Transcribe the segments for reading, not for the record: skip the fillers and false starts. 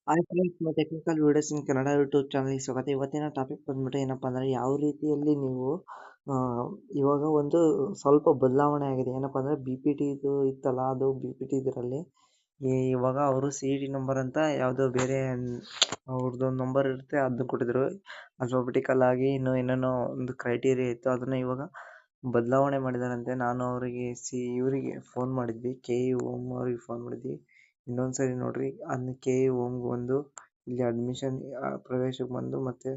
Hi friends, technical videos ಇನ್ Kannada YouTube ಚಾನಲ್ಗೆ ಸ್ವಾಗತ. ಇವತ್ತಿನ ಟಾಪಿಕ್ ಬಂದ್ಬಿಟ್ಟು ಏನಪ್ಪ ಅಂದರೆ, ಯಾವ ರೀತಿಯಲ್ಲಿ ನೀವು ಆ, ಇವಾಗ ಒಂದು ಸ್ವಲ್ಪ ಬದಲಾವಣೆ ಆಗಿದೆ. ಏನಪ್ಪ ಅಂದರೆ, ಬಿ ಪಿ ಟಿ ಇದು ಇತ್ತಲ್ಲ, ಅದು ಬಿ ಪಿ ಟಿ ಇದರಲ್ಲಿ ಇವಾಗ ಅವರು ಸಿ ಇ ಟಿ ನಂಬರ್ ಅಂತ ಯಾವುದೋ ಬೇರೆ ಅವ್ರದ್ದು ನಂಬರ್ ಇರುತ್ತೆ, ಅದನ್ನ ಕೊಟ್ಟಿದ್ರು. ಅಲ್ಫಾಬೆಟಿಕಲ್ ಆಗಿ ಇನ್ನೂ ಏನೇನೋ ಒಂದು ಕ್ರೈಟೀರಿಯಾ ಇತ್ತು, ಅದನ್ನು ಇವಾಗ ಬದಲಾವಣೆ ಮಾಡಿದಾರಂತೆ. ನಾನು ಅವರಿಗೆ ಇವರಿಗೆ ಫೋನ್ ಮಾಡಿದ್ವಿ, ಕೆ ಇ ಓಮ್ ಅವ್ರಿಗೆ ಫೋನ್ ಮಾಡಿದ್ವಿ. ಇನ್ನೊಂದ್ಸರಿ ನೋಡ್ರಿ, ಅದನ್ನ ಕೆ ಇ ಓಮ್ಗೆ ಬಂದು ಇಲ್ಲಿ ಅಡ್ಮಿಷನ್ ಪ್ರವೇಶಕ್ಕೆ ಬಂದು ಮತ್ತೆ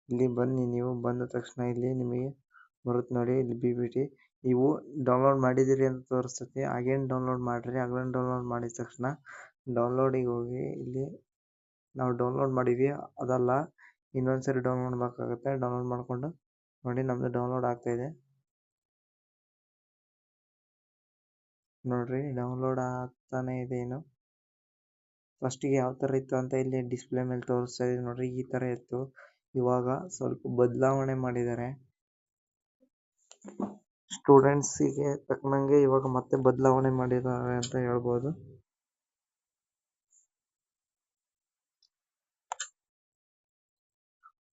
ಇಲ್ಲಿ ಬನ್ನಿ. ನೀವು ಬಂದ ತಕ್ಷಣ ಇಲ್ಲಿ ನಿಮಗೆ ಬರುತ್ತೆ ನೋಡಿ, ಇಲ್ಲಿ ಬಿ ಬಿ ಟಿ ನೀವು ಡೌನ್ಲೋಡ್ ಮಾಡಿದ್ದೀರಿ ಅಂತ ತೋರಿಸ್ತೈತಿ. ಆಗೇನು ಡೌನ್ಲೋಡ್ ಮಾಡಿರಿ, ಆಗೇನು ಡೌನ್ಲೋಡ್ ಮಾಡಿದ ತಕ್ಷಣ ಡೌನ್ಲೋಡಿಗೆ ಹೋಗಿ ಇಲ್ಲಿ ನಾವು ಡೌನ್ಲೋಡ್ ಮಾಡಿದ್ವಿ ಅದಲ್ಲ, ಇನ್ನೊಂದ್ಸರಿ ಡೌನ್ಲೋಡ್ ಮಾಡಬೇಕಾಗುತ್ತೆ. ಡೌನ್ಲೋಡ್ ಮಾಡಿಕೊಂಡು ನೋಡಿ, ನಮ್ಮದು ಡೌನ್ಲೋಡ್ ಆಗ್ತಾಯಿದೆ ನೋಡ್ರಿ, ಡೌನ್ಲೋಡ್ ಆಗ್ತಾನೆ ಇದೆ. ಏನು ಫಸ್ಟಿಗೆ ಯಾವ ಥರ ಇತ್ತು ಅಂತ ಇಲ್ಲಿ ಡಿಸ್ಪ್ಲೇ ಮೇಲೆ ತೋರಿಸ್ತಾ ಇದೆ ನೋಡ್ರಿ, ಈ ಥರ ಇತ್ತು. ಇವಾಗ ಸ್ವಲ್ಪ ಬದಲಾವಣೆ ಮಾಡಿದ್ದಾರೆ. ಸ್ಟೂಡೆಂಟ್ಸಿಗೆ ತಕ್ಕನಂಗೆ ಇವಾಗ ಮತ್ತೆ ಬದಲಾವಣೆ ಮಾಡಿದ್ದಾರೆ ಅಂತ ಹೇಳ್ಬೋದು.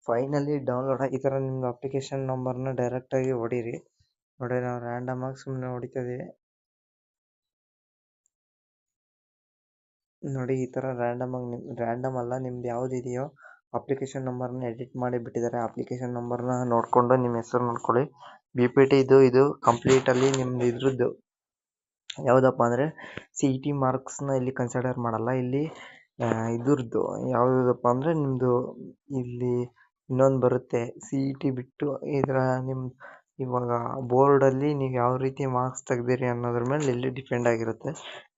ಫೈನಲಿ ಡೌನ್ಲೋಡ್ ಈ ಥರ ನಿಮ್ದು ಅಪ್ಲಿಕೇಶನ್ ನಂಬರ್ನ ಡೈರೆಕ್ಟಾಗಿ ಹೊಡೀರಿ ನೋಡಿ. ನಾವು ರ್ಯಾಂಡಮ್ ಆಗಿ ಸುಮ್ಮನೆ ಹೊಡಿತಾ ಇದೀವಿ ನೋಡಿ. ಈ ಥರ ರ್ಯಾಂಡಮ್ ಅಲ್ಲ, ನಿಮ್ದು ಯಾವುದಿದೆಯೋ ಅಪ್ಲಿಕೇಶನ್ ನಂಬರ್ನ ಎಡಿಟ್ ಮಾಡಿ ಬಿಟ್ಟಿದ್ದಾರೆ. ಅಪ್ಲಿಕೇಶನ್ ನಂಬರ್ನ ನೋಡಿಕೊಂಡು ನಿಮ್ಮ ಹೆಸರು ನೋಡ್ಕೊಳ್ಳಿ. ಬಿ ಪಿ ಟಿ ಇದು ಕಂಪ್ಲೀಟಲ್ಲಿ ನಿಮ್ದು ಇದ್ರದ್ದು ಯಾವುದಪ್ಪ ಅಂದರೆ, ಸಿ ಇ ಟಿ ಮಾರ್ಕ್ಸ್ನ ಇಲ್ಲಿ ಕನ್ಸಿಡರ್ ಮಾಡಲ್ಲ. ಇಲ್ಲಿ ಇದ್ರದ್ದು ಯಾವುದಪ್ಪ ಅಂದರೆ, ನಿಮ್ಮದು ಇಲ್ಲಿ ಇನ್ನೊಂದು ಬರುತ್ತೆ, ಸಿ ಇ ಟಿ ಬಿಟ್ಟು ಇದರ ನಿಮ್ಮ ಇವಾಗ ಬೋರ್ಡಲ್ಲಿ ನೀವು ಯಾವ ರೀತಿ ಮಾರ್ಕ್ಸ್ ತೆಗ್ದಿರಿ ಅನ್ನೋದ್ರ ಮೇಲೆ ಇಲ್ಲಿ ಡಿಪೆಂಡ್ ಆಗಿರುತ್ತೆ.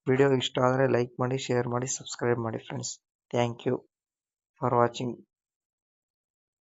ವಿಡಿಯೋ ಇಷ್ಟ ಆದರೆ ಲೈಕ್ ಮಾಡಿ, ಶೇರ್ ಮಾಡಿ, ಸಬ್ಸ್ಕ್ರೈಬ್ ಮಾಡಿ friends. Thank you for watching.